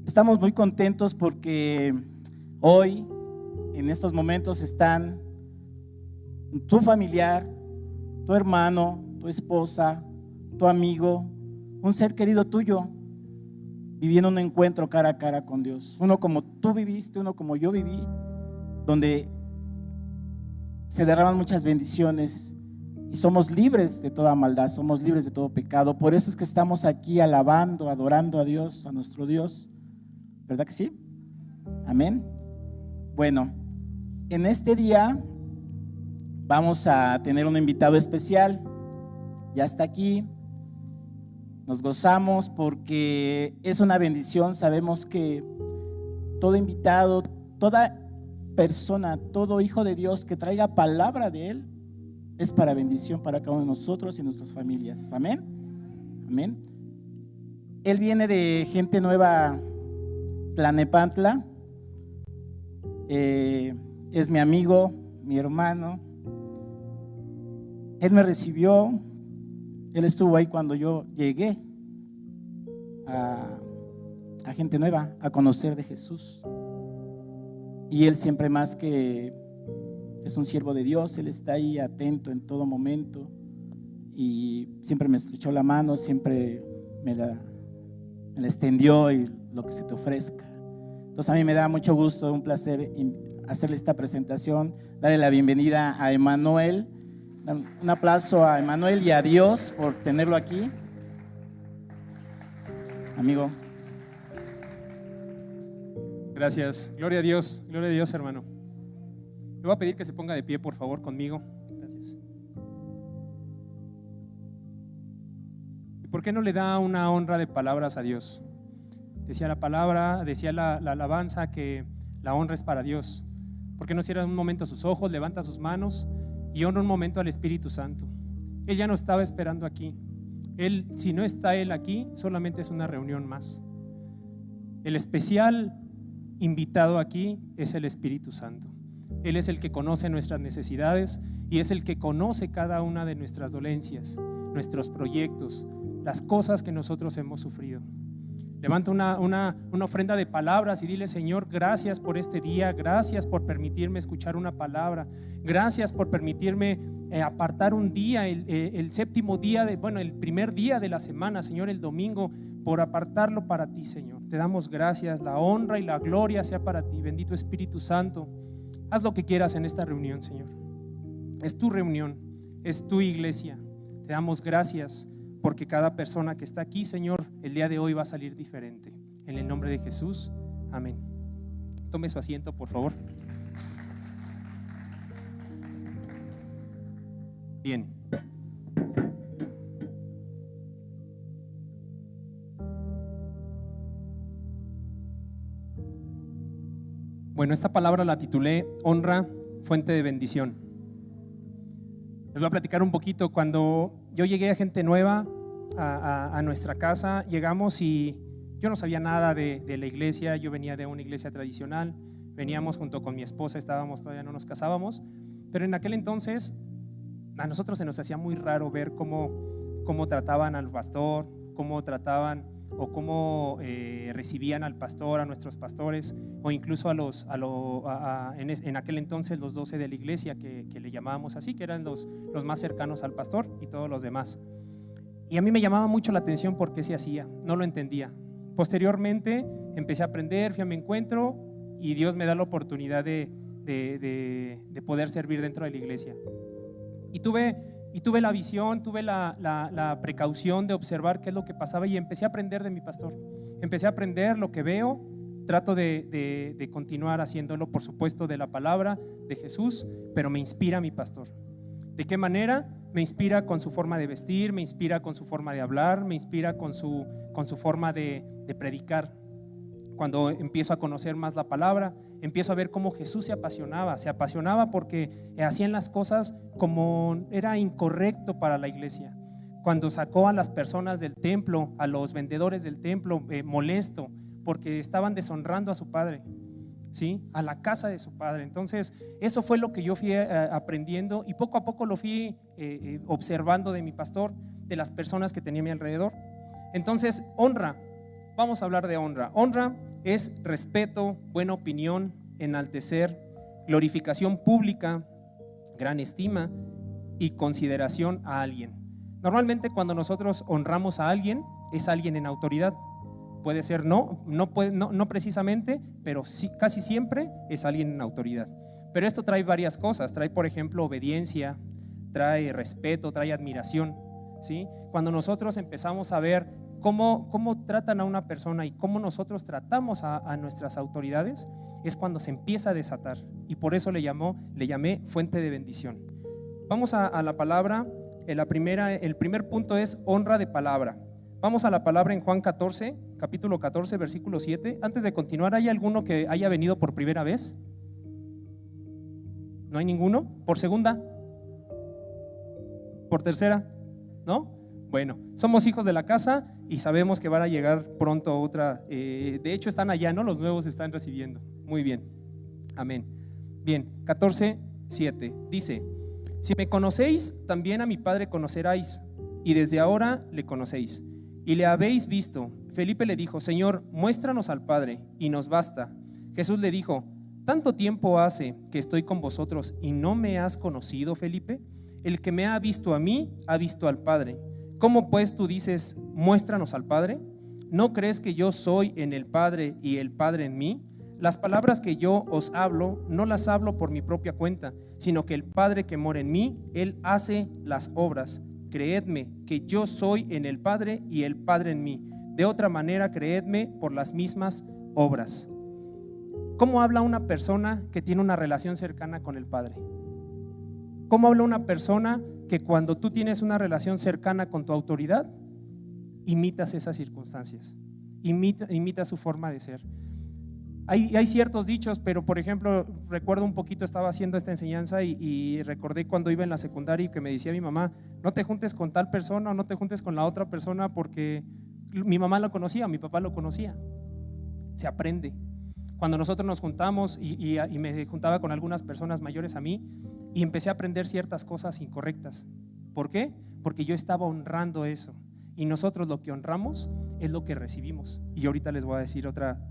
Estamos muy contentos porque hoy, en estos momentos, están tu familiar, tu hermano, tu esposa, tu amigo, un ser querido tuyo, viviendo un encuentro cara a cara con Dios. Uno como tú viviste, uno como yo viví, donde se derraman muchas bendiciones y somos libres de toda maldad, somos libres de todo pecado. Por eso es que estamos aquí alabando, adorando a Dios, a nuestro Dios. ¿Verdad que sí? Amén. Bueno, en este día vamos a tener un invitado especial. Ya está aquí. Nos gozamos porque es una bendición. Sabemos que todo invitado, toda persona, todo hijo de Dios que traiga palabra de Él es para bendición para cada uno de nosotros y nuestras familias. Amén. Amén. Él viene de Gente Nueva Tlalnepantla. Es mi amigo, mi hermano. Él me recibió. Él estuvo ahí cuando yo llegué a Gente Nueva, a conocer de Jesús. Y él siempre, más que es un siervo de Dios, él está ahí atento en todo momento y siempre me estrechó la mano, siempre me la extendió, y lo que se te ofrezca. Entonces a mí me da mucho gusto, un placer hacerle esta presentación, darle la bienvenida a Emanuel. Un aplauso a Emanuel y a Dios por tenerlo aquí. Amigo. Gracias, gloria a Dios, hermano. Le voy a pedir que se ponga de pie, por favor, conmigo. Gracias. ¿Y por qué no le da una honra de palabras a Dios? Decía la palabra, decía la alabanza que la honra es para Dios. ¿Por qué no cierra un momento sus ojos, levanta sus manos y honra un momento al Espíritu Santo? Él ya no estaba esperando aquí. Él, si no está Él aquí, solamente es una reunión más. El especial invitado aquí es el Espíritu Santo. Él es el que conoce nuestras necesidades y es el que conoce cada una de nuestras dolencias, nuestros proyectos, las cosas que nosotros hemos sufrido. Levanta una ofrenda de palabras y dile: Señor, gracias por este día, gracias por permitirme escuchar una palabra, gracias por permitirme apartar un día, el séptimo día, el primer día de la semana, Señor, el domingo, por apartarlo para ti, Señor. Te damos gracias, la honra y la gloria sea para ti, bendito Espíritu Santo. Haz lo que quieras en esta reunión, Señor. Es tu reunión, es tu iglesia. Te damos gracias porque cada persona que está aquí, Señor, el día de hoy va a salir diferente. En el nombre de Jesús, amén. Tome su asiento, por favor. Bien. Bueno, esta palabra la titulé Honra, fuente de bendición. Les voy a platicar un poquito. Cuando yo llegué a Gente Nueva, a nuestra casa, llegamos y yo no sabía nada de la iglesia. Yo venía de una iglesia tradicional, veníamos junto con mi esposa, todavía no nos casábamos, pero en aquel entonces a nosotros se nos hacía muy raro ver cómo trataban al pastor, cómo trataban o cómo recibían al pastor, a nuestros pastores, o incluso en aquel entonces los 12 de la iglesia que le llamábamos así, que eran los más cercanos al pastor y todos los demás. Y a mí me llamaba mucho la atención por qué se hacía, no lo entendía. Posteriormente empecé a aprender, fui a mi encuentro y Dios me da la oportunidad de poder servir dentro de la iglesia. Y tuve la visión, tuve la precaución de observar qué es lo que pasaba y empecé a aprender de mi pastor. Empecé a aprender lo que veo, trato de continuar haciéndolo, por supuesto, de la palabra de Jesús, pero me inspira mi pastor. ¿De qué manera? Me inspira con su forma de vestir, me inspira con su forma de hablar, me inspira con su forma de predicar. Cuando empiezo a conocer más la palabra, empiezo a ver cómo Jesús se apasionaba porque hacían las cosas como era incorrecto para la iglesia. Cuando sacó a las personas del templo, a los vendedores del templo, molesto porque estaban deshonrando a su padre, ¿sí? A la casa de su padre. Entonces eso fue lo que yo fui aprendiendo y poco a poco lo fui observando de mi pastor, de las personas que tenía a mi alrededor. Entonces, honra. Vamos a hablar de honra. Honra es respeto, buena opinión, enaltecer, glorificación pública, gran estima y consideración a alguien. Normalmente cuando nosotros honramos a alguien, es alguien en autoridad. Puede ser no precisamente, pero sí, casi siempre es alguien en autoridad. Pero esto trae varias cosas. Trae, por ejemplo, obediencia, trae respeto, trae admiración, ¿sí? Cuando nosotros empezamos a ver cómo tratan a una persona y cómo nosotros tratamos a nuestras autoridades, es cuando se empieza a desatar. Y por eso le llamé fuente de bendición. Vamos a la palabra. El primer punto es honra de palabra. Vamos a la palabra en Juan 14, capítulo 14, versículo 7. Antes de continuar, ¿hay alguno que haya venido por primera vez? ¿No hay ninguno? ¿Por segunda? ¿Por tercera? ¿No? Bueno, somos hijos de la casa y sabemos que van a llegar pronto otra. De hecho están allá, ¿no? Los nuevos están recibiendo. Muy bien, amén. Bien, 14, 7 dice: si me conocéis, también a mi Padre conoceráis, y desde ahora le conocéis y le habéis visto. Felipe le dijo: Señor, muéstranos al Padre y nos basta. Jesús le dijo: ¿tanto tiempo hace que estoy con vosotros y no me has conocido, Felipe? El que me ha visto a mí, ha visto al Padre. ¿Cómo pues tú dices, muéstranos al Padre? ¿No crees que yo soy en el Padre y el Padre en mí? Las palabras que yo os hablo, no las hablo por mi propia cuenta, sino que el Padre que mora en mí, Él hace las obras. Creedme que yo soy en el Padre y el Padre en mí. De otra manera, creedme por las mismas obras. ¿Cómo habla una persona que tiene una relación cercana con el Padre? ¿Cómo habla una persona que cuando tú tienes una relación cercana con tu autoridad, imitas esas circunstancias, imitas su forma de ser? Hay ciertos dichos, pero por ejemplo, recuerdo un poquito, estaba haciendo esta enseñanza y recordé cuando iba en la secundaria y que me decía mi mamá: no te juntes con tal persona o no te juntes con la otra persona, porque mi mamá lo conocía, mi papá lo conocía. Se aprende. Cuando nosotros nos juntamos y me juntaba con algunas personas mayores a mí y empecé a aprender ciertas cosas incorrectas. ¿Por qué? Porque yo estaba honrando eso. Y nosotros lo que honramos es lo que recibimos. Y ahorita les voy a decir otra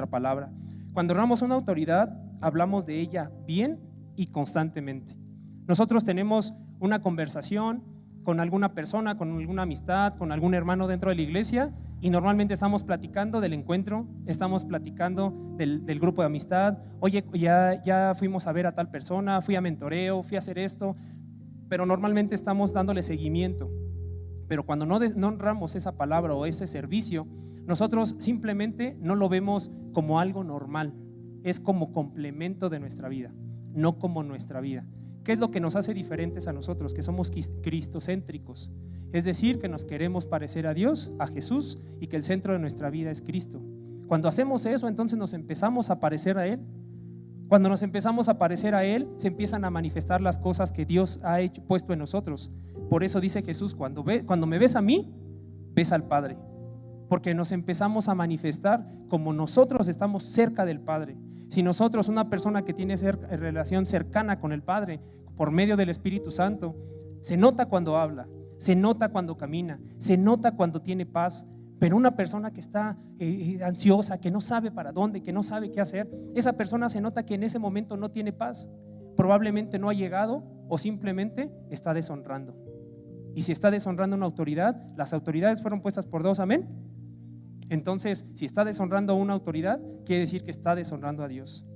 palabra. Cuando honramos una autoridad, hablamos de ella bien y constantemente. Nosotros tenemos una conversación con alguna persona, con alguna amistad, con algún hermano dentro de la iglesia, y normalmente estamos platicando del encuentro, estamos platicando del grupo de amistad. Oye, ya fuimos a ver a tal persona, fui a mentoreo, fui a hacer esto, pero normalmente estamos dándole seguimiento. Pero cuando no honramos esa palabra o ese servicio, nosotros simplemente no lo vemos como algo normal. Es como complemento de nuestra vida, no como nuestra vida. ¿Qué es lo que nos hace diferentes a nosotros? Que somos cristocéntricos. Es decir, que nos queremos parecer a Dios, a Jesús, y que el centro de nuestra vida es Cristo. Cuando hacemos eso, entonces nos empezamos a parecer a Él. Cuando nos empezamos a parecer a Él, se empiezan a manifestar las cosas que Dios ha puesto en nosotros. Por eso dice Jesús: cuando me ves a mí, ves al Padre. Porque nos empezamos a manifestar como nosotros estamos cerca del Padre. Si nosotros, una persona que tiene relación cercana con el Padre por medio del Espíritu Santo, se nota cuando habla, se nota cuando camina, se nota cuando tiene paz. Pero una persona que está ansiosa, que no sabe para dónde, que no sabe qué hacer, esa persona se nota que en ese momento no tiene paz. Probablemente no ha llegado o simplemente está deshonrando. Y si está deshonrando una autoridad, las autoridades fueron puestas por Dios, amén. Entonces, si está deshonrando a una autoridad, quiere decir que está deshonrando a Dios.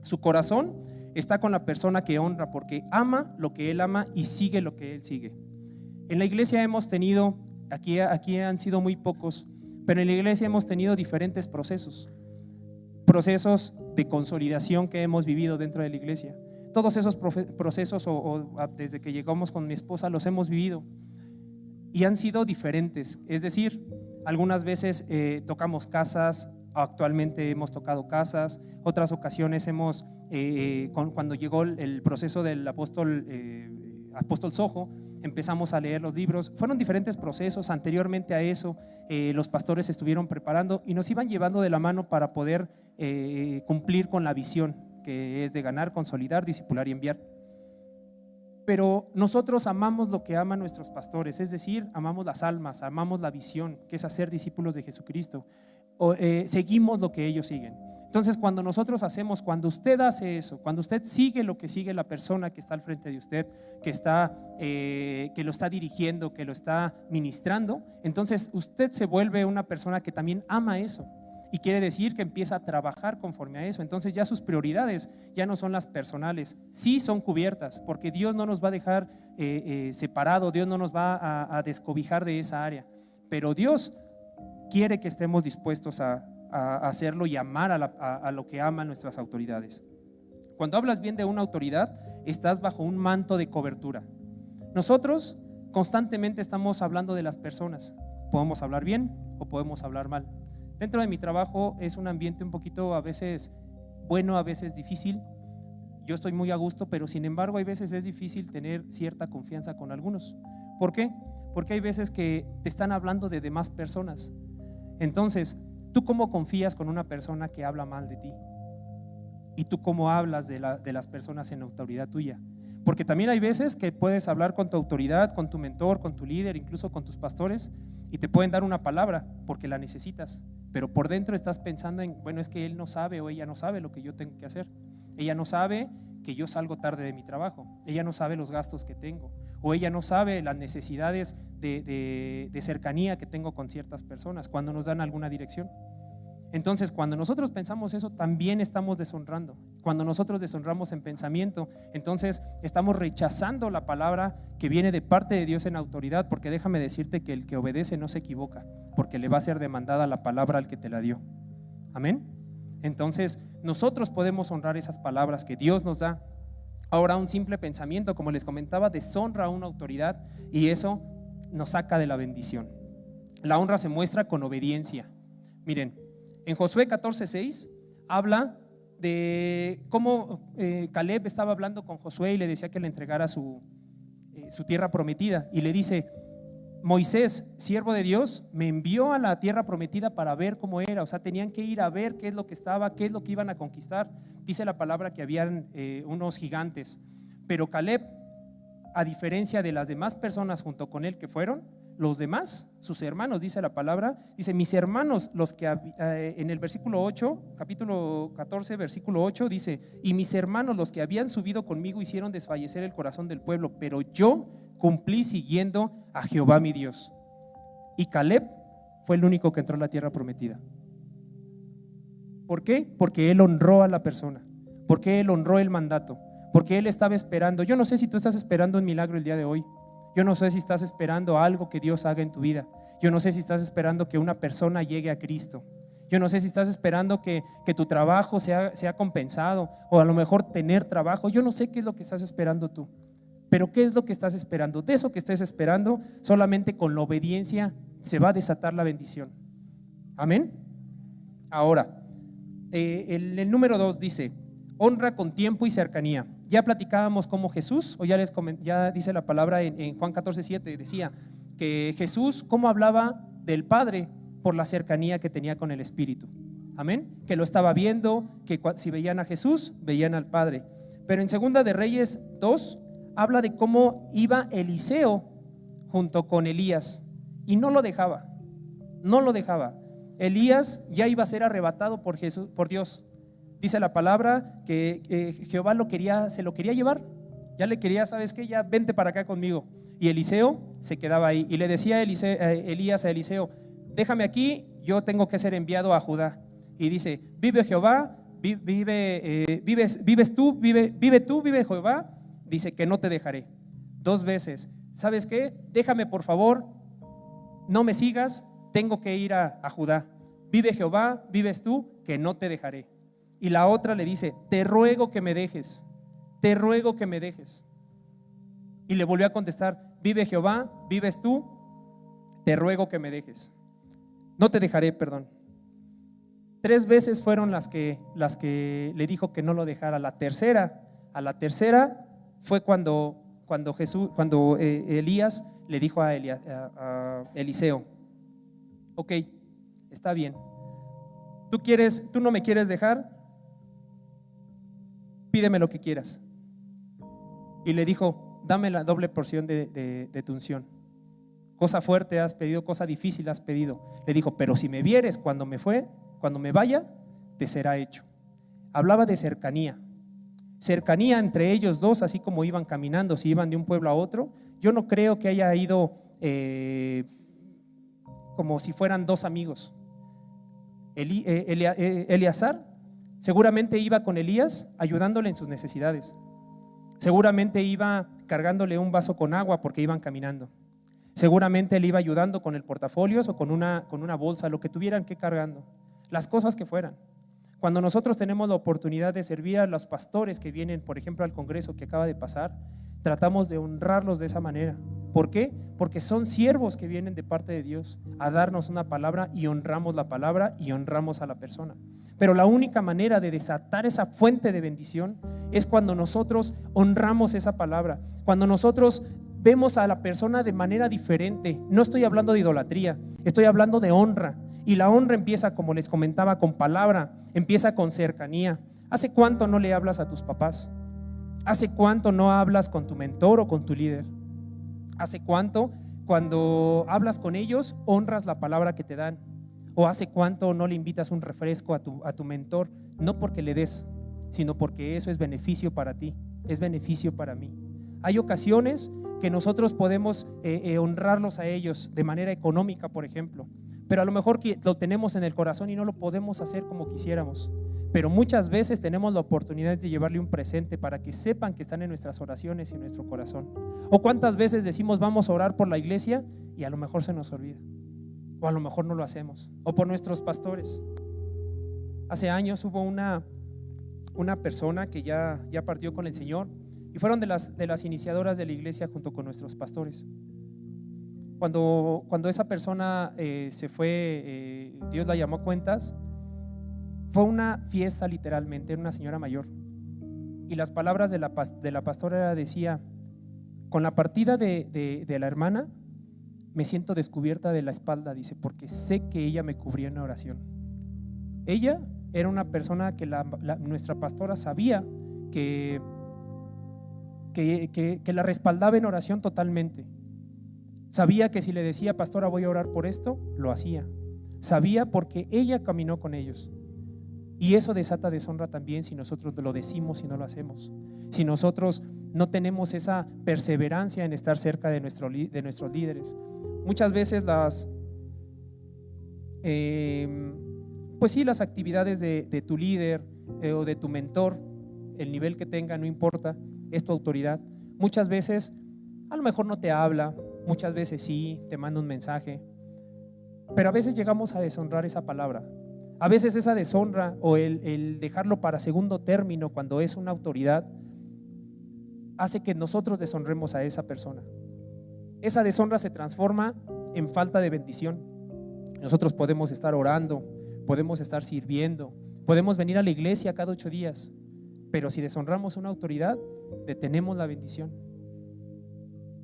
Su corazón está con la persona que honra, porque ama lo que Él ama y sigue lo que Él sigue. En la iglesia hemos tenido, aquí han sido muy pocos, pero en la iglesia hemos tenido diferentes procesos de consolidación que hemos vivido dentro de la iglesia. Todos esos procesos desde que llegamos con mi esposa los hemos vivido y han sido diferentes. Es decir, algunas veces tocamos casas, actualmente hemos tocado casas, otras ocasiones cuando llegó el proceso del apóstol Sojo, empezamos a leer los libros. Fueron diferentes procesos. Anteriormente a eso, los pastores estuvieron preparando y nos iban llevando de la mano para poder cumplir con la visión, que es de ganar, consolidar, discipular y enviar. Pero nosotros amamos lo que aman nuestros pastores, es decir, amamos las almas, amamos la visión, que es hacer discípulos de Jesucristo. seguimos lo que ellos siguen. Entonces, cuando cuando usted hace eso, cuando usted sigue lo que sigue la persona que está al frente de usted, que lo está dirigiendo, que lo está ministrando, entonces usted se vuelve una persona que también ama eso. Y quiere decir que empieza a trabajar conforme a eso. Entonces ya sus prioridades ya no son las personales, sí son cubiertas, porque Dios no nos va a dejar separado, Dios no nos va a descobijar de esa área. Pero Dios quiere que estemos dispuestos a hacerlo y amar a lo que aman nuestras autoridades. Cuando hablas bien de una autoridad, estás bajo un manto de cobertura. Nosotros constantemente estamos hablando de las personas. Podemos hablar bien o podemos hablar mal. Dentro de mi trabajo es un ambiente un poquito a veces bueno, a veces difícil. Yo estoy muy a gusto, pero sin embargo hay veces es difícil tener cierta confianza con algunos. ¿Por qué? Porque hay veces que te están hablando de demás personas. Entonces, ¿tú cómo confías con una persona que habla mal de ti? ¿Y tú cómo hablas de las personas en autoridad tuya? Porque también hay veces que puedes hablar con tu autoridad, con tu mentor, con tu líder, incluso con tus pastores, y te pueden dar una palabra porque la necesitas, pero por dentro estás pensando en, bueno, es que él no sabe o ella no sabe lo que yo tengo que hacer. Ella no sabe que yo salgo tarde de mi trabajo, ella no sabe los gastos que tengo, o ella no sabe las necesidades de cercanía que tengo con ciertas personas cuando nos dan alguna dirección. Entonces, cuando nosotros pensamos eso, también estamos deshonrando. Cuando nosotros deshonramos en pensamiento, entonces estamos rechazando la palabra que viene de parte de Dios en autoridad, porque déjame decirte que el que obedece no se equivoca, porque le va a ser demandada la palabra al que te la dio. Amén. Entonces, nosotros podemos honrar esas palabras que Dios nos da. Ahora, un simple pensamiento, como les comentaba, deshonra a una autoridad y eso nos saca de la bendición. La honra se muestra con obediencia. Miren, en Josué 14:6 habla de cómo Caleb estaba hablando con Josué y le decía que le entregara su tierra prometida, y le dice: Moisés, siervo de Dios, me envió a la tierra prometida para ver cómo era. O sea, tenían que ir a ver qué es lo que estaba, qué es lo que iban a conquistar. Dice la palabra que habían unos gigantes, pero Caleb, a diferencia de las demás personas junto con él que fueron, los demás, sus hermanos, dice la palabra, dice: mis hermanos, los que en el versículo 8, capítulo 14, versículo 8, dice: y mis hermanos, los que habían subido conmigo, hicieron desfallecer el corazón del pueblo, pero yo cumplí siguiendo a Jehová mi Dios. Y Caleb fue el único que entró a la tierra prometida. ¿Por qué? Porque él honró a la persona, porque él honró el mandato, porque él estaba esperando. Yo no sé si tú estás esperando un milagro el día de hoy. Yo no sé si estás esperando algo que Dios haga en tu vida. Yo no sé si estás esperando que una persona llegue a Cristo. Yo no sé si estás esperando que tu trabajo sea compensado, o a lo mejor tener trabajo. Yo no sé qué es lo que estás esperando tú, pero ¿qué es lo que estás esperando? De eso que estés esperando, solamente con la obediencia se va a desatar la bendición. Amén. Ahora, el número 2 dice: honra con tiempo y cercanía. Ya platicábamos como Jesús, o ya dice la palabra en Juan 14:7, decía que Jesús cómo hablaba del Padre por la cercanía que tenía con el Espíritu. Amén. Que lo estaba viendo, que si veían a Jesús, veían al Padre. Pero en Segunda de Reyes 2 habla de cómo iba Eliseo junto con Elías y no lo dejaba. Elías ya iba a ser arrebatado por Dios. Dice la palabra que Jehová se lo quería llevar. Ya le quería, ¿sabes qué? Ya vente para acá conmigo. Y Eliseo se quedaba ahí. Y le decía Elías a Eliseo: déjame aquí, yo tengo que ser enviado a Judá. Y dice: vive Jehová, vive tú, Jehová. Dice que no te dejaré. 2 veces. ¿Sabes qué? Déjame por favor, no me sigas, tengo que ir a Judá. Vive Jehová, vives tú, que no te dejaré. Y la otra le dice: te ruego que me dejes. Y le volvió a contestar: vive Jehová, vives tú, te ruego que me dejes. No te dejaré, perdón. 3 veces fueron las que le dijo que no lo dejara. A la tercera fue cuando Elías le dijo a Eliseo: ok, está bien, tú no me quieres dejar, pídeme lo que quieras. Y le dijo: dame la doble porción de tu unción. cosa fuerte has pedido, cosa difícil has pedido. Le dijo, pero si me vieres cuando me vaya, te será hecho. Hablaba de cercanía entre ellos dos, así como iban caminando, si iban de un pueblo a otro. Yo no creo que haya ido como si fueran dos amigos. Eleazar seguramente iba con Elías ayudándole en sus necesidades. Seguramente iba cargándole un vaso con agua porque iban caminando. Seguramente le iba ayudando con el portafolios o con una bolsa, lo que tuvieran que cargando, las cosas que fueran. Cuando nosotros tenemos la oportunidad de servir a los pastores que vienen, por ejemplo, al congreso que acaba de pasar, tratamos de honrarlos de esa manera. ¿Por qué? Porque son siervos que vienen de parte de Dios a darnos una palabra, y honramos la palabra y honramos a la persona. Pero la única manera de desatar esa fuente de bendición es cuando nosotros honramos esa palabra, cuando nosotros vemos a la persona de manera diferente. No estoy hablando de idolatría, estoy hablando de honra. Y la honra empieza, como les comentaba, con palabra, empieza con cercanía. ¿Hace cuánto no le hablas a tus papás? ¿Hace cuánto no hablas con tu mentor o con tu líder? ¿Hace cuánto cuando hablas con ellos honras la palabra que te dan? ¿O hace cuánto no le invitas un refresco a tu mentor? No porque le des, sino porque eso es beneficio para ti, es beneficio para mí. Hay ocasiones que nosotros podemos honrarlos a ellos de manera económica, por ejemplo, pero a lo mejor que lo tenemos en el corazón y no lo podemos hacer como quisiéramos. Pero muchas veces tenemos la oportunidad de llevarle un presente para que sepan que están en nuestras oraciones y en nuestro corazón. O cuántas veces decimos vamos a orar por la iglesia y a lo mejor se nos olvida, o a lo mejor no lo hacemos, o por nuestros pastores. Hace años hubo una persona que ya partió con el Señor, y fueron de las iniciadoras de la iglesia junto con nuestros pastores. Cuando esa persona se fue, Dios la llamó a cuentas. Fue una fiesta, literalmente, era una señora mayor, y las palabras de la pastora decía: con la partida de la hermana me siento descubierta de la espalda, dice, porque sé que ella me cubría en oración. Ella era una persona que nuestra pastora sabía que la respaldaba en oración totalmente. Sabía que si le decía: pastora, voy a orar por esto, lo hacía. Sabía porque ella caminó con ellos. Y eso desata deshonra también si nosotros lo decimos y no lo hacemos. Si nosotros no tenemos esa perseverancia en estar cerca de nuestros líderes. Muchas veces las actividades de tu líder o de tu mentor, el nivel que tenga, no importa, es tu autoridad. Muchas veces a lo mejor no te habla, muchas veces sí, te manda un mensaje, pero a veces llegamos a deshonrar esa palabra. A veces esa deshonra o el dejarlo para segundo término cuando es una autoridad hace que nosotros deshonremos a esa persona. Esa deshonra se transforma en falta de bendición. Nosotros podemos estar orando, podemos estar sirviendo, podemos venir a la iglesia cada 8 días, pero si deshonramos a una autoridad, detenemos la bendición,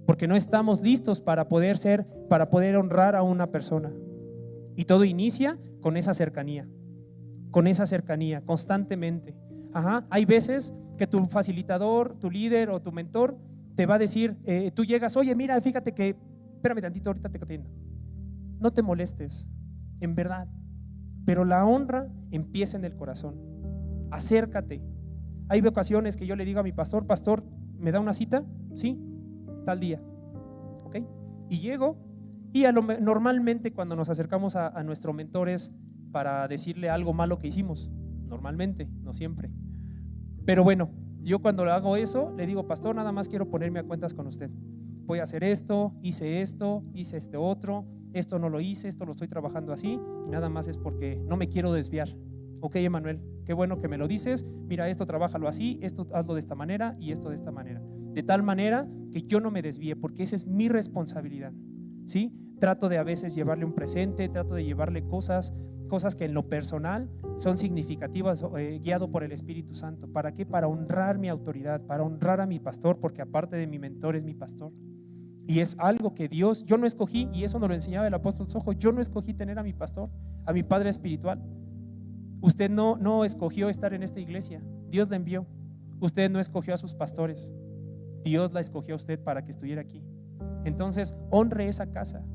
porque no estamos listos para poder honrar a una persona. Y todo inicia con esa cercanía constantemente. Hay veces que tu facilitador, tu líder o tu mentor te va a decir, tú llegas: oye, mira, fíjate que, espérame tantito, ahorita te atiendo. No te molestes, en verdad, pero la honra empieza en el corazón. Acércate. Hay ocasiones que yo le digo a mi pastor: pastor, ¿me da una cita? Sí, tal día. ¿Ok? Y llego. Y normalmente cuando nos acercamos a nuestro mentor es para decirle algo malo que hicimos. Normalmente, no siempre. Pero bueno, yo cuando hago eso le digo: pastor, nada más quiero ponerme a cuentas con usted. Voy a hacer esto, hice este otro, esto no lo hice, esto lo estoy trabajando así, y nada más es porque no me quiero desviar. Ok, Emanuel, qué bueno que me lo dices. Mira, esto trabájalo así, esto hazlo de esta manera y esto de esta manera. De tal manera que yo no me desvíe, porque esa es mi responsabilidad. ¿Sí? Trato de a veces llevarle un presente, trato de llevarle cosas que en lo personal son significativas, guiado por el Espíritu Santo. ¿Para qué? Para honrar mi autoridad, para honrar a mi pastor, porque aparte de mi mentor es mi pastor. Y es algo que yo no escogí, y eso nos lo enseñaba el apóstol Sojo. Yo no escogí tener a mi pastor, a mi padre espiritual. Usted no escogió estar en esta iglesia, Dios la envió. Usted no escogió a sus pastores, Dios la escogió a usted para que estuviera aquí. Entonces honre esa casa,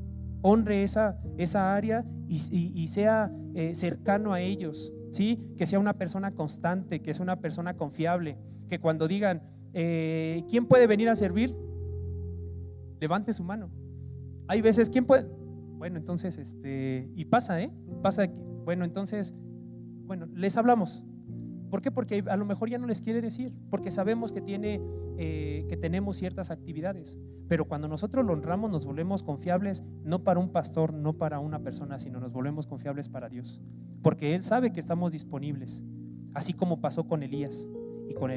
honre esa área y sea cercano a ellos, ¿sí? Que sea una persona constante, que sea una persona confiable, que cuando digan, ¿quién puede venir a servir? Levante su mano. Hay veces, ¿quién puede? Bueno, entonces, y pasa, pasa, bueno, entonces, bueno, les hablamos. ¿Por qué? Porque a lo mejor ya no les quiere decir, porque sabemos que tenemos ciertas actividades, pero cuando nosotros lo honramos nos volvemos confiables, no para un pastor, no para una persona, sino nos volvemos confiables para Dios, porque Él sabe que estamos disponibles, así como pasó con Elías y con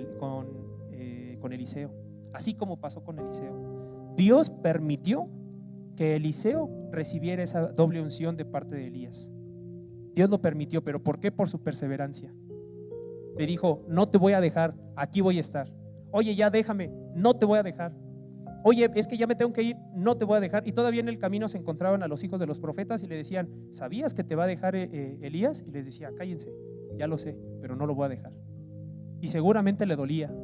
Eliseo, así como pasó con Eliseo. Dios permitió que Eliseo recibiera esa doble unción de parte de Elías. Dios lo permitió, pero ¿por qué? Por su perseverancia. Le dijo, no te voy a dejar, aquí voy a estar. Oye, ya déjame, no te voy a dejar. Oye, es que ya me tengo que ir, no te voy a dejar. Y todavía en el camino se encontraban a los hijos de los profetas y le decían, ¿sabías que te va a dejar Elías? Y les decía, cállense, ya lo sé, pero no lo voy a dejar. Y seguramente le dolía,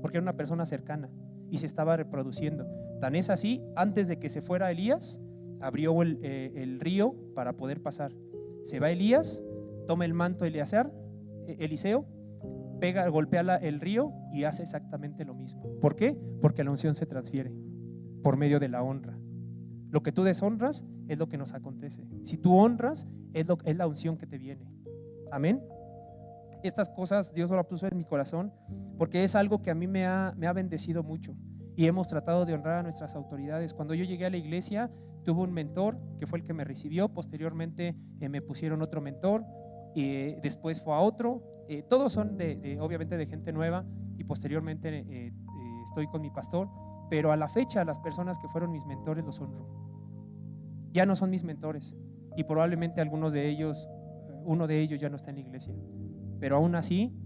porque era una persona cercana y se estaba reproduciendo. Tan es así, antes de que se fuera Elías, abrió el río para poder pasar. Se va Elías, toma el manto de Eliseo, golpea el río y hace exactamente lo mismo. ¿Por qué? Porque la unción se transfiere por medio de la honra. Lo que tú deshonras es lo que nos acontece. Si tú honras, es la unción que te viene. Amén. Estas cosas Dios lo puso en mi corazón porque es algo que a mí me ha bendecido mucho y hemos tratado de honrar a nuestras autoridades. Cuando yo llegué a la iglesia tuve un mentor que fue el que me recibió. Posteriormente me pusieron otro mentor y después fue a otro. Todos son obviamente de gente nueva y posteriormente estoy con mi pastor, pero a la fecha las personas que fueron mis mentores los honro. Ya no son mis mentores y probablemente uno de ellos ya no está en la iglesia, pero aún así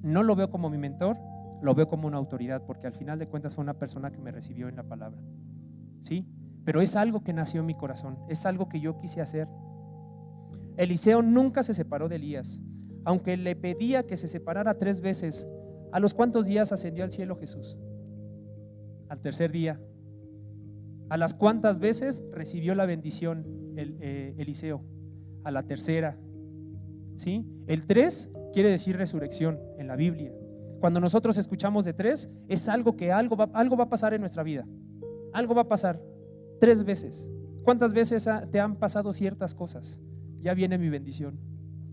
no lo veo como mi mentor, lo veo como una autoridad, porque al final de cuentas fue una persona que me recibió en la palabra, ¿sí? Pero es algo que nació en mi corazón, es algo que yo quise hacer. Eliseo nunca se separó de Elías, aunque le pedía que se separara 3 veces. ¿A los cuántos días ascendió al cielo Jesús? Al tercer día. ¿A las cuántas veces recibió la bendición Eliseo? A la tercera. ¿Sí? El 3 quiere decir resurrección en la Biblia. Cuando nosotros escuchamos de 3, es algo va a pasar en nuestra vida. Algo va a pasar 3 veces. ¿Cuántas veces te han pasado ciertas cosas? Ya viene mi bendición,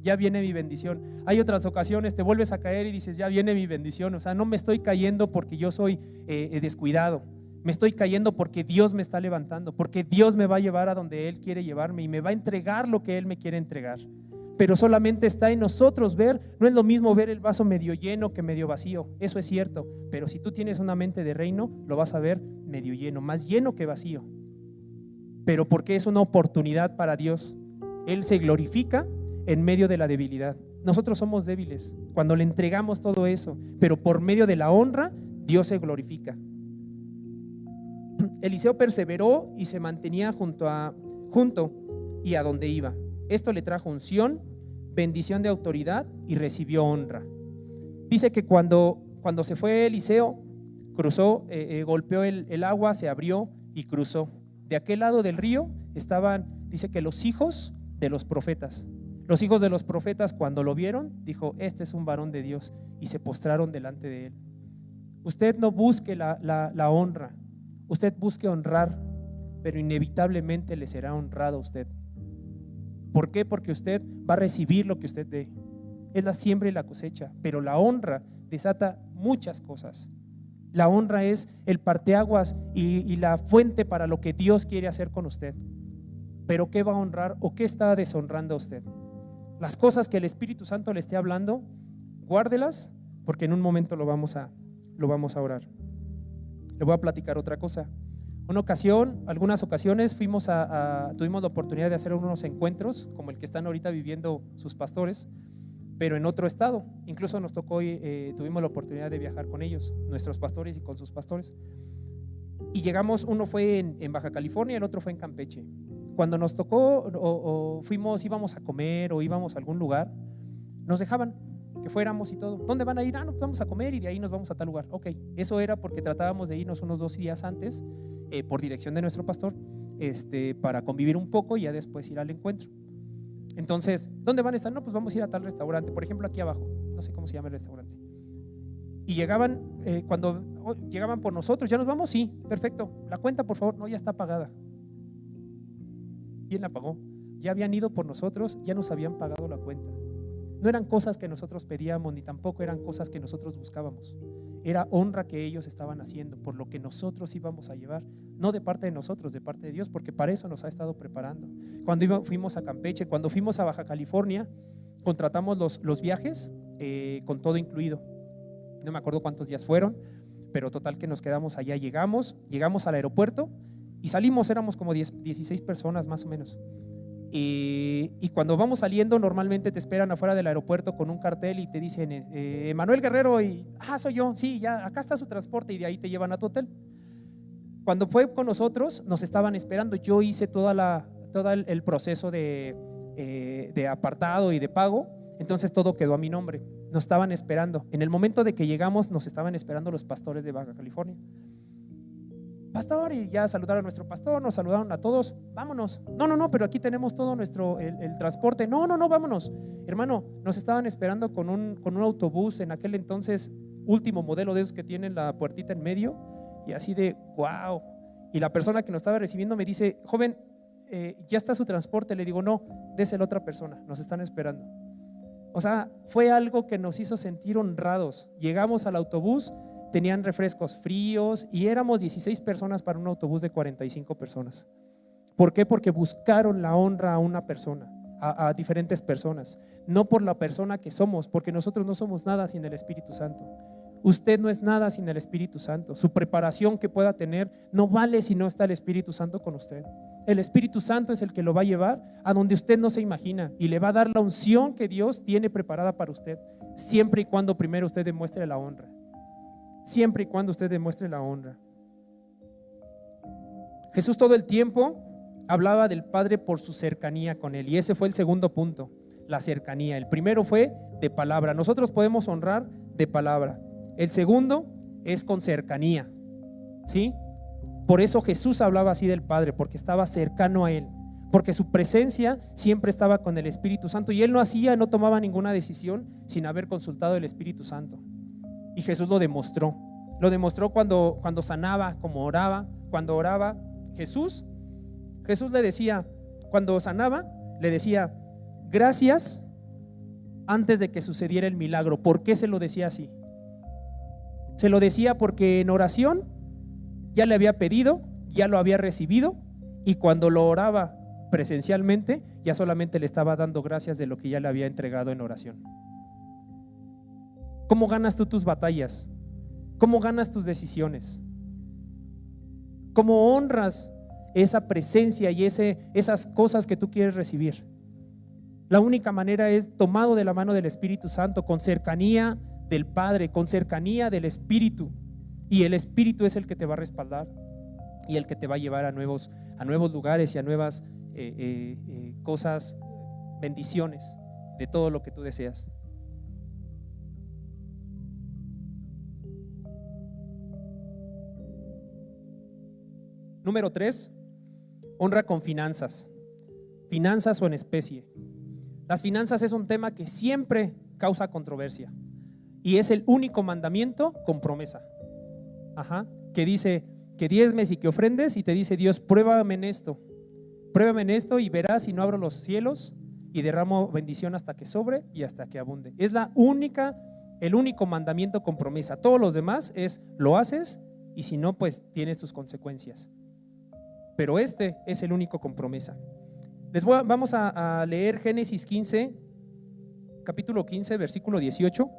ya viene mi bendición. Hay otras ocasiones te vuelves a caer y dices, ya viene mi bendición. O sea, no me estoy cayendo porque yo soy descuidado, me estoy cayendo porque Dios me está levantando, porque Dios me va a llevar a donde Él quiere llevarme y me va a entregar lo que Él me quiere entregar. Pero solamente está en nosotros ver. No es lo mismo ver el vaso medio lleno que medio vacío, eso es cierto, pero si tú tienes una mente de reino, lo vas a ver medio lleno, más lleno que vacío. Pero porque es una oportunidad para Dios. Él se glorifica en medio de la debilidad. Nosotros somos débiles cuando le entregamos todo eso, pero por medio de la honra Dios se glorifica. Eliseo perseveró y se mantenía junto y a donde iba. Esto le trajo unción, bendición de autoridad y recibió honra. Dice que cuando se fue Eliseo, cruzó, golpeó el agua, se abrió y cruzó. De aquel lado del río dice que los hijos de los profetas. Los hijos de los profetas, cuando lo vieron, dijo, este es un varón de Dios, y se postraron delante de él. Usted no busque la honra, usted busque honrar, pero inevitablemente le será honrado a usted. ¿Por qué? Porque usted va a recibir lo que usted dé. Es la siembra y la cosecha, pero la honra desata muchas cosas. La honra es el parteaguas y la fuente para lo que Dios quiere hacer con usted. Pero ¿qué va a honrar o qué está deshonrando a usted? Las cosas que el Espíritu Santo le esté hablando, guárdelas, porque en un momento lo vamos a orar. Le voy a platicar otra cosa. Algunas ocasiones tuvimos la oportunidad de hacer unos encuentros como el que están ahorita viviendo sus pastores, pero en otro estado. Incluso nos tocó, tuvimos la oportunidad de viajar con ellos, nuestros pastores y con sus pastores. Y llegamos, uno fue en Baja California, el otro fue en Campeche. Cuando nos tocó íbamos a comer o íbamos a algún lugar, nos dejaban que fuéramos y todo. ¿Dónde van a ir? No, pues vamos a comer y de ahí nos vamos a tal lugar. Ok, eso era porque tratábamos de irnos unos 2 días antes, por dirección de nuestro pastor, para convivir un poco y ya después ir al encuentro. Entonces, ¿dónde van a estar? No, pues vamos a ir a tal restaurante, por ejemplo aquí abajo, no sé cómo se llama el restaurante. Y llegaban, cuando llegaban por nosotros, ¿ya nos vamos? Sí, perfecto. La cuenta, por favor. No, ya está pagada. ¿Quién la pagó? Ya habían ido por nosotros, ya nos habían pagado la cuenta. No eran cosas que nosotros pedíamos, ni tampoco eran cosas que nosotros buscábamos. Era honra que ellos estaban haciendo por lo que nosotros íbamos a llevar, no de parte de nosotros, de parte de Dios, porque para eso nos ha estado preparando. Cuando fuimos a Campeche, cuando fuimos a Baja California, contratamos los viajes con todo incluido. No me acuerdo cuántos días fueron, pero total que nos quedamos allá. Llegamos al aeropuerto y salimos, éramos como 16 personas más o menos. Y cuando vamos saliendo, normalmente te esperan afuera del aeropuerto con un cartel y te dicen Manuel Guerrero, y soy yo, sí, ya acá está su transporte, y de ahí te llevan a tu hotel. Cuando fue con nosotros, nos estaban esperando. Yo hice todo el proceso de apartado y de pago, entonces todo quedó a mi nombre. Nos estaban esperando. En el momento de que llegamos, nos estaban esperando los pastores de Baja California. Pastor, y ya saludaron a nuestro pastor, nos saludaron a todos, vámonos. No, pero aquí tenemos todo el transporte. No, vámonos. Hermano, nos estaban esperando con un autobús, en aquel entonces último modelo de esos que tienen la puertita en medio, y así de wow. Y la persona que nos estaba recibiendo me dice, joven, ya está su transporte. Le digo, no, déselo a otra persona, nos están esperando. O sea, fue algo que nos hizo sentir honrados. Llegamos al autobús, tenían refrescos fríos y éramos 16 personas para un autobús de 45 personas. ¿Por qué? Porque buscaron la honra a una persona, a diferentes personas, no por la persona que somos, porque nosotros no somos nada sin el Espíritu Santo. Usted no es nada sin el Espíritu Santo. Su preparación que pueda tener no vale si no está el Espíritu Santo con usted. El Espíritu Santo es el que lo va a llevar a donde usted no se imagina y le va a dar la unción que Dios tiene preparada para usted, siempre y cuando primero usted demuestre la honra. Siempre y cuando usted demuestre la honra. Jesús todo el tiempo hablaba del Padre por su cercanía con Él, y ese fue el segundo punto, la cercanía. El primero fue de palabra. Nosotros podemos honrar de palabra. El segundo es con cercanía, ¿sí? Por eso Jesús hablaba así del Padre, porque estaba cercano a Él, porque su presencia siempre estaba con el Espíritu Santo, y Él no tomaba ninguna decisión sin haber consultado el Espíritu Santo. Y Jesús lo demostró cuando sanaba, como oraba. Cuando oraba, Jesús le decía, cuando sanaba, le decía gracias antes de que sucediera el milagro. ¿Por qué se lo decía así? Se lo decía porque en oración ya le había pedido, ya lo había recibido, y cuando lo oraba presencialmente ya solamente le estaba dando gracias de lo que ya le había entregado en oración. ¿Cómo ganas tú tus batallas? ¿Cómo ganas tus decisiones? ¿Cómo honras esa presencia y esas cosas que tú quieres recibir? La única manera es tomado de la mano del Espíritu Santo, con cercanía del Padre, con cercanía del Espíritu. Y el Espíritu es el que te va a respaldar y el que te va a llevar a nuevos lugares y a nuevas cosas, bendiciones de todo lo que tú deseas. Número 3, honra con finanzas. Finanzas o en especie. Las finanzas es un tema que siempre causa controversia, y es el único mandamiento con promesa. Que dice que diezmes y que ofrendes, y te dice Dios, pruébame en esto y verás si no abro los cielos y derramo bendición hasta que sobre y hasta que abunde. Es el único mandamiento con promesa. Todos los demás es lo haces, y si no, pues tienes tus consecuencias. Pero este es el único con promesa. Vamos a leer Génesis 15, capítulo 15, versículo 18.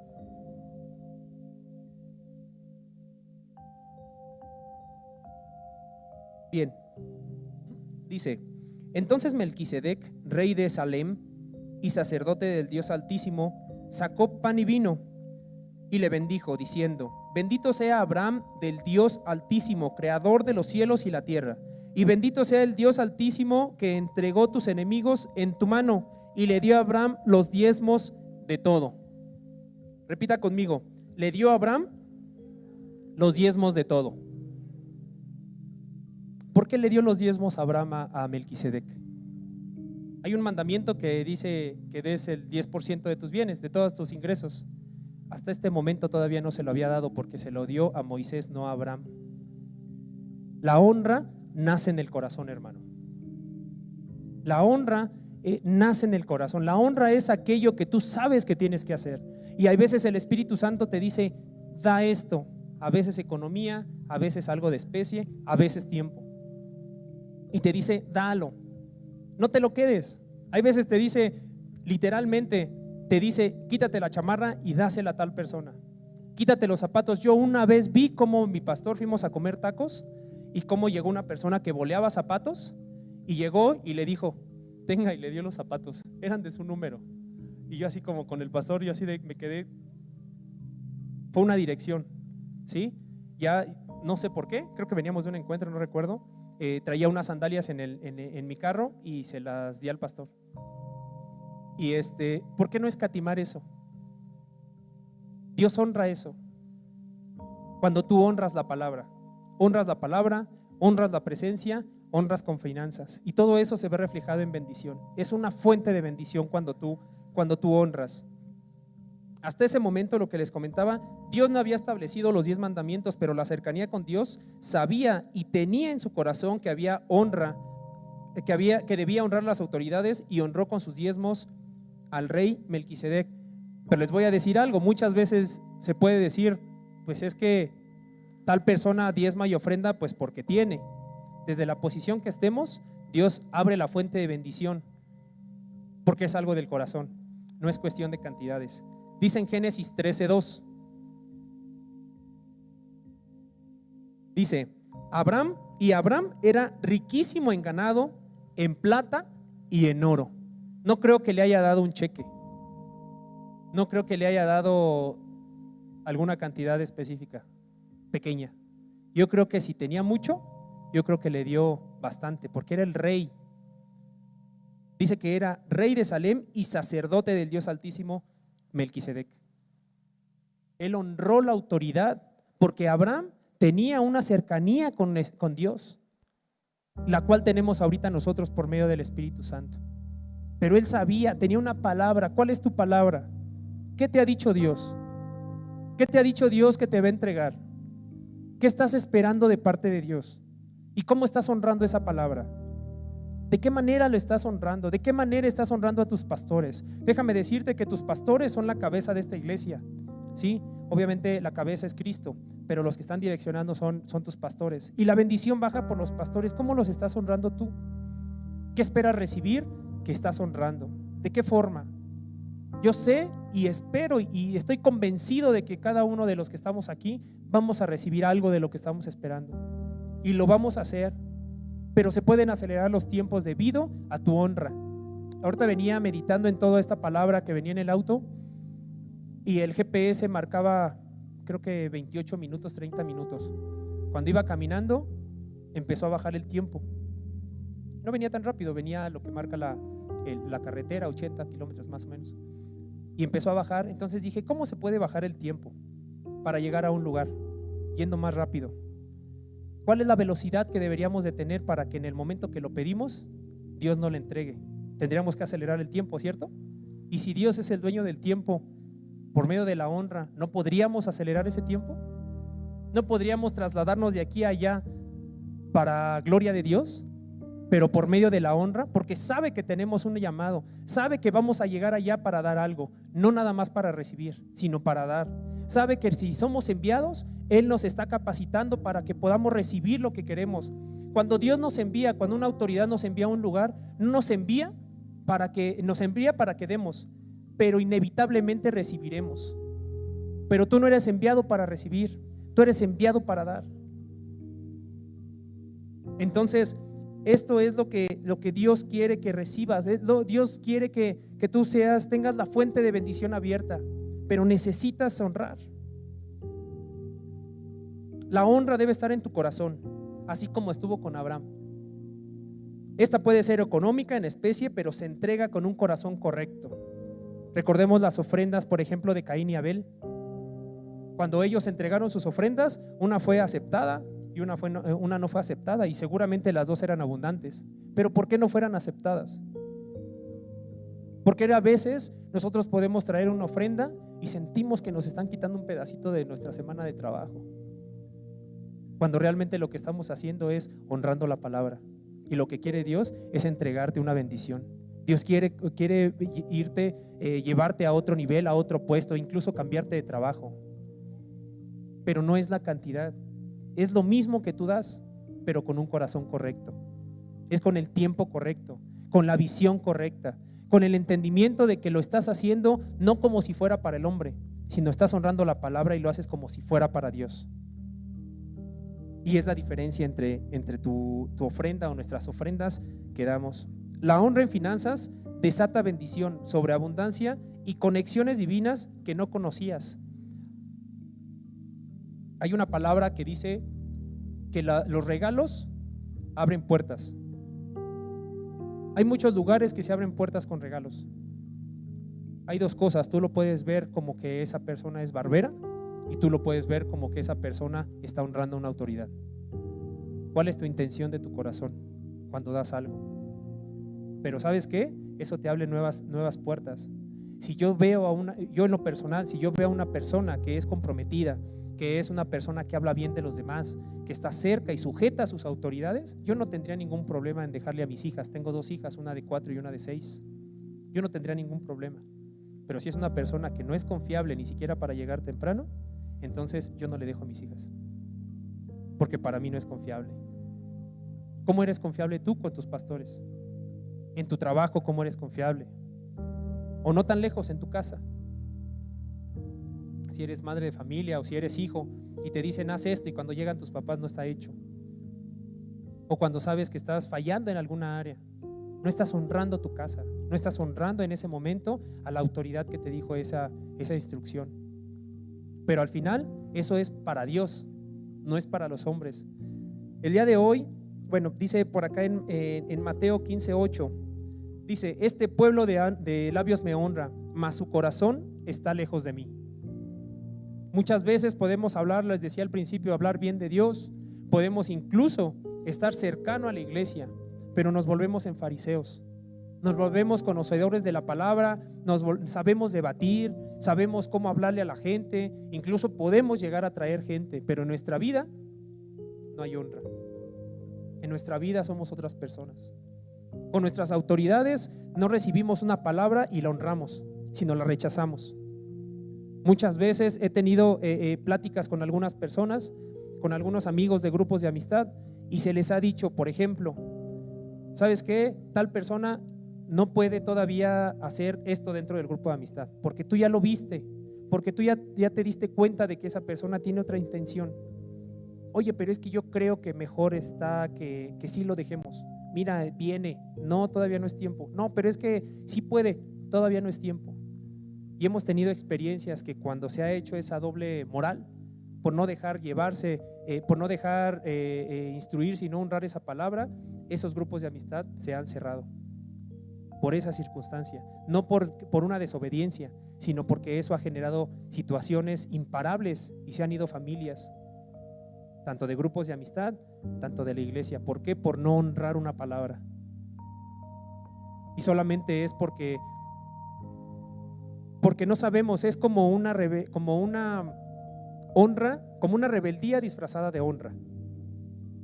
Bien, dice: entonces Melquisedec, rey de Salem y sacerdote del Dios Altísimo, sacó pan y vino y le bendijo, diciendo: bendito sea Abraham del Dios Altísimo, creador de los cielos y la tierra, y bendito sea el Dios Altísimo que entregó tus enemigos en tu mano, y le dio a Abraham los diezmos de todo. Repita conmigo: le dio a Abraham los diezmos de todo. ¿Por qué le dio los diezmos a Abraham a Melquisedec? Hay un mandamiento que dice que des el 10% de tus bienes, de todos tus ingresos. Hasta este momento todavía no se lo había dado porque se lo dio a Moisés, no a Abraham. La honra nace en el corazón, hermano. La honra nace en el corazón. La honra es aquello que tú sabes que tienes que hacer. Y hay veces el Espíritu Santo te dice, da esto. A veces economía, a veces algo de especie, a veces tiempo. Y te dice, dalo. No te lo quedes. Hay veces te dice, literalmente, te dice, quítate la chamarra y dásela a tal persona. Quítate los zapatos. Yo una vez vi cómo mi pastor fuimos a comer tacos y cómo llegó una persona que boleaba zapatos y llegó y le dijo, tenga, y le dio los zapatos. Eran de su número. Y yo así como con el pastor, yo así me quedé. Fue una dirección, ¿sí? Ya no sé por qué, creo que veníamos de un encuentro, no recuerdo. Traía unas sandalias en mi carro y se las di al pastor. Y ¿por qué no escatimar eso? Dios honra eso. Cuando tú honras la palabra, honras la presencia, honras con finanzas. Y todo eso se ve reflejado en bendición. Es una fuente de bendición cuando tú honras. Hasta ese momento, lo que les comentaba, Dios no había establecido los 10 mandamientos, pero la cercanía con Dios sabía y tenía en su corazón que había honra, que debía honrar las autoridades, y honró con sus diezmos al rey Melquisedec. Pero les voy a decir algo, muchas veces se puede decir, pues es que tal persona diezma y ofrenda pues porque tiene. Desde la posición que estemos, Dios abre la fuente de bendición, porque es algo del corazón, no es cuestión de cantidades. Dice en Génesis 13:2, dice, Abraham era riquísimo en ganado, en plata y en oro. No creo que le haya dado un cheque, no creo que le haya dado alguna cantidad específica, pequeña. Yo creo que si tenía mucho, yo creo que le dio bastante, porque era el rey. Dice que era rey de Salem y sacerdote del Dios Altísimo, Melquisedec. Él honró la autoridad porque Abraham tenía una cercanía con Dios, la cual tenemos ahorita nosotros por medio del Espíritu Santo. Pero él sabía, tenía una palabra. ¿Cuál es tu palabra? ¿Qué te ha dicho Dios? ¿Qué te ha dicho Dios que te va a entregar? ¿Qué estás esperando de parte de Dios? ¿Y cómo estás honrando esa palabra? ¿De qué manera lo estás honrando? ¿De qué manera estás honrando a tus pastores? Déjame decirte que tus pastores son la cabeza de esta iglesia. Sí, obviamente la cabeza es Cristo, pero los que están direccionando son tus pastores. Y la bendición baja por los pastores. ¿Cómo los estás honrando tú? ¿Qué esperas recibir? Que estás honrando. ¿De qué forma? Yo sé y espero y estoy convencido de que cada uno de los que estamos aquí vamos a recibir algo de lo que estamos esperando. Y lo vamos a hacer. Pero se pueden acelerar los tiempos debido a tu honra. Ahorita venía meditando en toda esta palabra que venía en el auto y el GPS marcaba creo que 28 minutos, 30 minutos. Cuando iba caminando empezó a bajar el tiempo. No venía tan rápido, venía lo que marca la carretera, 80 kilómetros más o menos. Y empezó a bajar. Entonces dije, ¿cómo se puede bajar el tiempo para llegar a un lugar yendo más rápido? ¿Cuál es la velocidad que deberíamos de tener para que en el momento que lo pedimos Dios nos lo entregue? Tendríamos que acelerar el tiempo, ¿cierto? Y si Dios es el dueño del tiempo, por medio de la honra, ¿no podríamos acelerar ese tiempo? ¿No podríamos trasladarnos de aquí a allá para gloria de Dios? Pero por medio de la honra, porque sabe que tenemos un llamado, sabe que vamos a llegar allá para dar algo, no nada más para recibir, sino para dar. Sabe que si somos enviados, Él nos está capacitando para que podamos recibir lo que queremos. Cuando Dios nos envía, cuando una autoridad nos envía a un lugar, no nos envía para que demos, pero inevitablemente recibiremos. Pero tú no eres enviado para recibir, tú eres enviado para dar. Entonces, esto es lo que Dios quiere que recibas. Dios quiere que tú tengas la fuente de bendición abierta, pero necesitas honrar. La honra debe estar en tu corazón, así como estuvo con Abraham. Esta puede ser económica, en especie, pero se entrega con un corazón correcto. Recordemos las ofrendas, por ejemplo, de Caín y Abel. Cuando ellos entregaron sus ofrendas, una fue aceptada y una no fue aceptada, y seguramente las dos eran abundantes. Pero ¿por qué no fueran aceptadas? Porque a veces nosotros podemos traer una ofrenda y sentimos que nos están quitando un pedacito de nuestra semana de trabajo, cuando realmente lo que estamos haciendo es honrando la palabra. Y lo que quiere Dios es entregarte una bendición. Dios quiere irte, llevarte a otro nivel, a otro puesto, incluso cambiarte de trabajo. Pero no es la cantidad, es lo mismo que tú das, pero con un corazón correcto. Es con el tiempo correcto, con la visión correcta, con el entendimiento de que lo estás haciendo no como si fuera para el hombre, sino estás honrando la palabra y lo haces como si fuera para Dios. Y es la diferencia entre tu ofrenda o nuestras ofrendas que damos. La honra en finanzas desata bendición, sobreabundancia y conexiones divinas que no conocías. Hay una palabra que dice que los regalos abren puertas. Hay muchos lugares que se abren puertas con regalos. Hay dos cosas: tú lo puedes ver como que esa persona es barbera, y tú lo puedes ver como que esa persona está honrando a una autoridad. ¿Cuál es tu intención de tu corazón cuando das algo? Pero ¿sabes qué? Eso te abre nuevas puertas. Si yo en lo personal, si yo veo a una persona que es comprometida, que es una persona que habla bien de los demás, que está cerca y sujeta a sus autoridades, yo no tendría ningún problema en dejarle a mis hijas. Tengo 2 hijas, una de 4 y una de 6. Yo no tendría ningún problema. Pero si es una persona que no es confiable ni siquiera para llegar temprano, entonces yo no le dejo a mis hijas, porque para mí no es confiable. ¿Cómo eres confiable tú con tus pastores? En tu trabajo, ¿cómo eres confiable? O no tan lejos, en tu casa. Si eres madre de familia o si eres hijo y te dicen haz esto, y cuando llegan tus papás no está hecho. O cuando sabes que estás fallando en alguna área, no estás honrando tu casa, no estás honrando en ese momento a la autoridad que te dijo esa instrucción. Pero al final eso es para Dios, no es para los hombres. El día de hoy, bueno, dice por acá en Mateo 15:8, dice: este pueblo de labios me honra, mas su corazón está lejos de mí. Muchas veces podemos hablar, les decía al principio, hablar bien de Dios, podemos incluso estar cercano a la iglesia, pero nos volvemos en fariseos, nos volvemos conocedores de la palabra, sabemos debatir, sabemos cómo hablarle a la gente, incluso podemos llegar a atraer gente, pero en nuestra vida no hay honra. En nuestra vida somos otras personas. Con nuestras autoridades no recibimos una palabra y la honramos, sino la rechazamos. Muchas veces he tenido pláticas con algunas personas, con algunos amigos de grupos de amistad, y se les ha dicho, por ejemplo: ¿sabes qué? Tal persona no puede todavía hacer esto dentro del grupo de amistad, porque tú ya lo viste, porque tú ya te diste cuenta de que esa persona tiene otra intención. Oye, pero es que yo creo que mejor está que sí lo dejemos. Mira, viene, no, todavía no es tiempo. No, pero es que sí puede, todavía no es tiempo. Y hemos tenido experiencias que cuando se ha hecho esa doble moral, por no dejar llevarse, por no dejar instruirse y no honrar esa palabra, esos grupos de amistad se han cerrado por esa circunstancia, no por una desobediencia, sino porque eso ha generado situaciones imparables y se han ido familias, tanto de grupos de amistad, tanto de la iglesia. ¿Por qué? Por no honrar una palabra. Y solamente es porque no sabemos, es como una honra, como una rebeldía disfrazada de honra.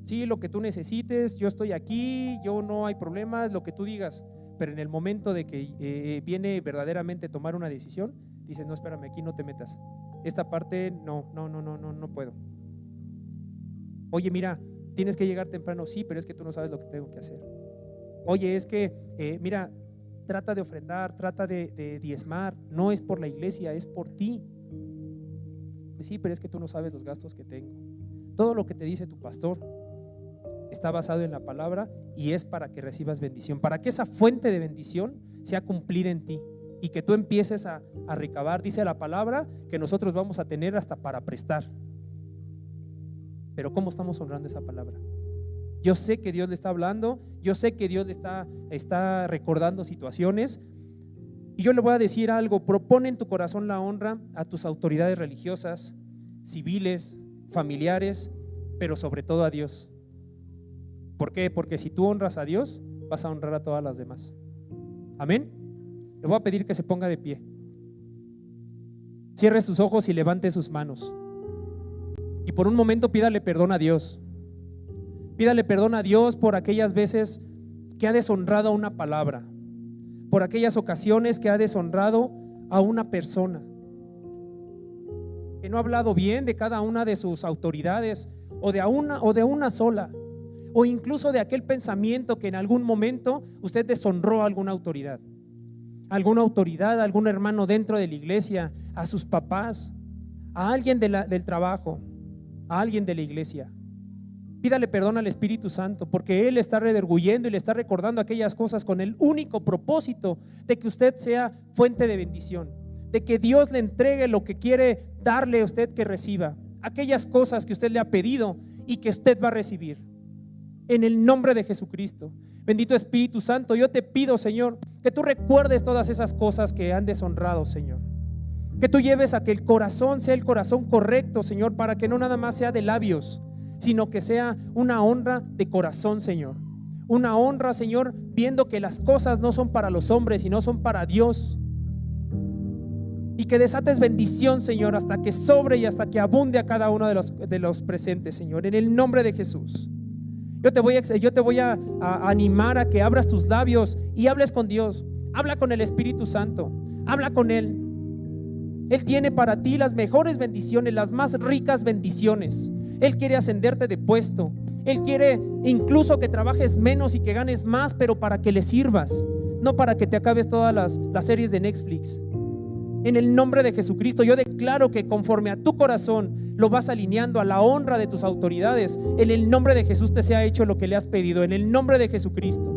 Sí, lo que tú necesites, yo estoy aquí, yo no hay problemas, lo que tú digas. Pero en el momento de que viene verdaderamente tomar una decisión, dices: no, espérame, aquí no te metas. Esta parte no puedo. Oye, mira, tienes que llegar temprano. Sí, pero es que tú no sabes lo que tengo que hacer. Oye, es que, mira, trata de ofrendar, trata de diezmar. No es por la iglesia, es por ti. Sí, pero es que tú no sabes los gastos que tengo. Todo lo que te dice tu pastor está basado en la palabra y es para que recibas bendición, para que esa fuente de bendición sea cumplida en ti y que tú empieces a recabar. Dice la palabra que nosotros vamos a tener hasta para prestar. Pero ¿cómo estamos honrando esa palabra? Yo sé que Dios le está hablando, yo sé que Dios le está recordando situaciones, y yo le voy a decir algo: propone en tu corazón la honra a tus autoridades religiosas, civiles, familiares, pero sobre todo a Dios. ¿Por qué? Porque si tú honras a Dios, vas a honrar a todas las demás. Amén. Le voy a pedir que se ponga de pie. Cierre sus ojos y levante sus manos. Y por un momento pídale perdón a Dios. Pídale perdón a Dios por aquellas veces que ha deshonrado a una palabra, por aquellas ocasiones que ha deshonrado a una persona, que no ha hablado bien de cada una de sus autoridades, o de una sola, o incluso de aquel pensamiento que en algún momento usted deshonró a alguna autoridad, a algún hermano dentro de la iglesia, a sus papás, a alguien del trabajo, a alguien de la iglesia. Pídale perdón al Espíritu Santo, porque Él está redarguyendo y le está recordando aquellas cosas con el único propósito de que usted sea fuente de bendición, de que Dios le entregue lo que quiere darle a usted que reciba, aquellas cosas que usted le ha pedido y que usted va a recibir. En el nombre de Jesucristo. Bendito Espíritu Santo, yo te pido, Señor, que tú recuerdes todas esas cosas que han deshonrado, Señor. Que tú lleves a que el corazón sea el corazón correcto, Señor, para que no nada más sea de labios, sino que sea una honra de corazón, Señor. Una honra, Señor, viendo que las cosas no son para los hombres, sino son para Dios. Y que desates bendición, Señor, hasta que sobre y hasta que abunde a cada uno de los presentes, Señor, en el nombre de Jesús. Yo te voy a animar a que abras tus labios y hables con Dios. Habla con el Espíritu Santo, habla con Él. Él tiene para ti las mejores bendiciones, las más ricas bendiciones. Él quiere ascenderte de puesto. Él quiere incluso que trabajes menos y que ganes más, pero para que le sirvas, no para que te acabes todas las series de Netflix. En el nombre de Jesucristo, yo declaro que conforme a tu corazón lo vas alineando a la honra de tus autoridades, en el nombre de Jesús te sea hecho lo que le has pedido. En el nombre de Jesucristo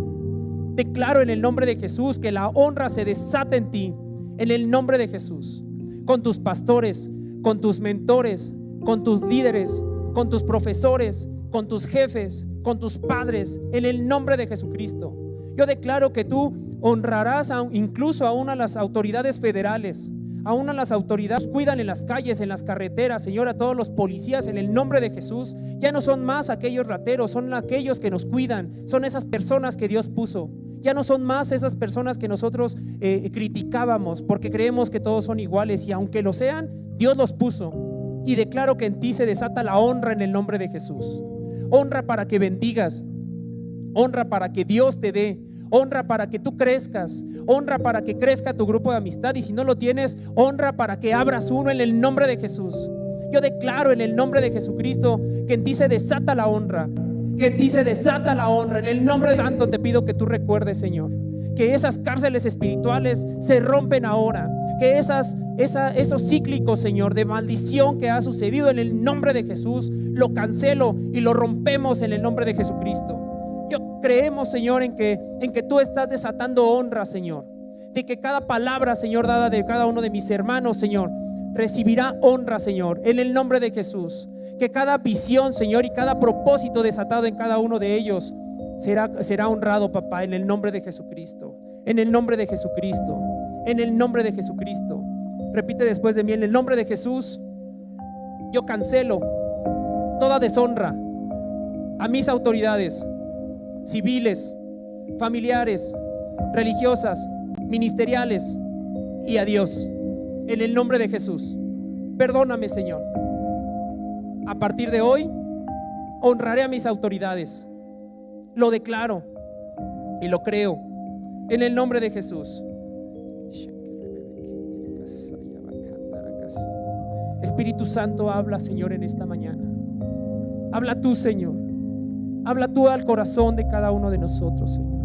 declaro en el nombre de Jesús que la honra se desata en ti. En el nombre de Jesús, con tus pastores, con tus mentores, con tus líderes, con tus profesores, con tus jefes, con tus padres, en el nombre de Jesucristo. Yo declaro que tú honrarás incluso a una de las autoridades federales, a una de las autoridades que cuidan en las calles, en las carreteras, Señor, a todos los policías, en el nombre de Jesús. Ya no son más aquellos rateros, son aquellos que nos cuidan, son esas personas que Dios puso. Ya no son más esas personas que nosotros criticábamos porque creemos que todos son iguales, y aunque lo sean, Dios los puso. Y declaro que en ti se desata la honra en el nombre de Jesús. Honra para que bendigas, honra para que Dios te dé, honra para que tú crezcas, honra para que crezca tu grupo de amistad, y si no lo tienes, honra para que abras uno en el nombre de Jesús. Yo declaro en el nombre de Jesucristo que en ti se desata la honra, que en ti se desata la honra. En el nombre de Santo te pido que tú recuerdes, Señor, que esas cárceles espirituales se rompen ahora, que esos cíclicos, Señor, de maldición que ha sucedido, en el nombre de Jesús lo cancelo y lo rompemos en el nombre de Jesucristo. Creemos, Señor, en que tú estás desatando honra, Señor, de que cada palabra, Señor, dada de cada uno de mis hermanos, Señor, recibirá honra, Señor, en el nombre de Jesús. Que cada visión, Señor, y cada propósito desatado en cada uno de ellos será honrado, papá, en el nombre de Jesucristo. En el nombre de Jesucristo. En el nombre de Jesucristo. Repite después de mí: en el nombre de Jesús, yo cancelo toda deshonra a mis autoridades civiles, familiares, religiosas, ministeriales, y a Dios. En el nombre de Jesús, perdóname, Señor. A partir de hoy honraré a mis autoridades. Lo declaro y lo creo en el nombre de Jesús. Espíritu Santo, habla, Señor, en esta mañana. Habla tú, Señor. Habla tú al corazón de cada uno de nosotros, Señor.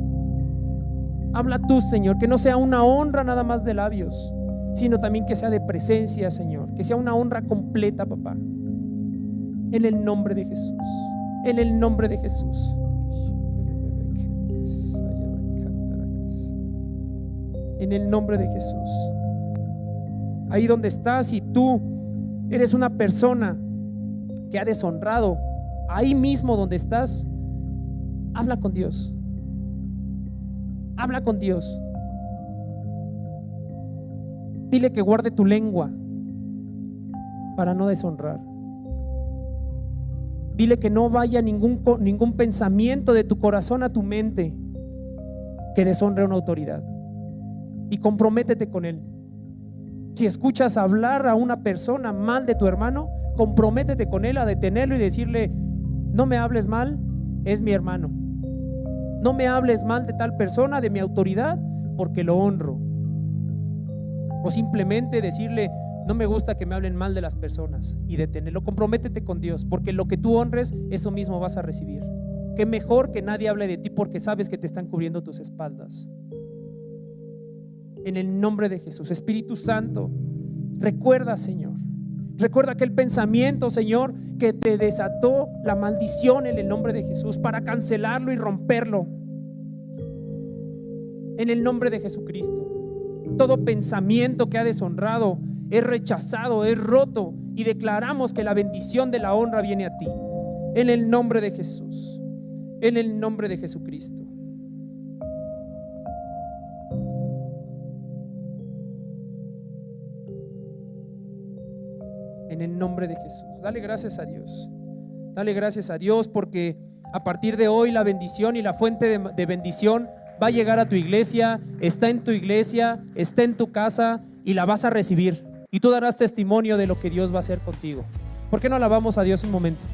Habla tú, Señor, que no sea una honra nada más de labios, sino también que sea de presencia, Señor. Que sea una honra completa, papá. En el nombre de Jesús. En el nombre de Jesús. En el nombre de Jesús. Ahí donde estás, y tú eres una persona que ha deshonrado, ahí mismo donde estás, habla con Dios. Habla con Dios. Dile que guarde tu lengua para no deshonrar. Dile que no vaya ningún pensamiento de tu corazón a tu mente que deshonre a una autoridad. Y comprométete con él. Si escuchas hablar a una persona mal de tu hermano, comprométete con él a detenerlo y decirle: no me hables mal, es mi hermano. No me hables mal de tal persona, de mi autoridad, porque lo honro. O simplemente decirle: no me gusta que me hablen mal de las personas, y detenerlo. Comprométete con Dios, porque lo que tú honres, eso mismo vas a recibir. Qué mejor que nadie hable de ti, porque sabes que te están cubriendo tus espaldas. En el nombre de Jesús, Espíritu Santo, recuerda, Señor, recuerda aquel pensamiento, Señor, que te desató la maldición en el nombre de Jesús, para cancelarlo y romperlo en el nombre de Jesucristo. Todo pensamiento que ha deshonrado es rechazado, es roto, y declaramos que la bendición de la honra viene a ti, en el nombre de Jesús, en el nombre de Jesucristo. En el nombre de Jesús. Dale gracias a Dios. Dale gracias a Dios, porque a partir de hoy la bendición y la fuente de bendición va a llegar a tu iglesia, está en tu iglesia, está en tu casa, y la vas a recibir. Y tú darás testimonio de lo que Dios va a hacer contigo. ¿Por qué no alabamos a Dios un momento?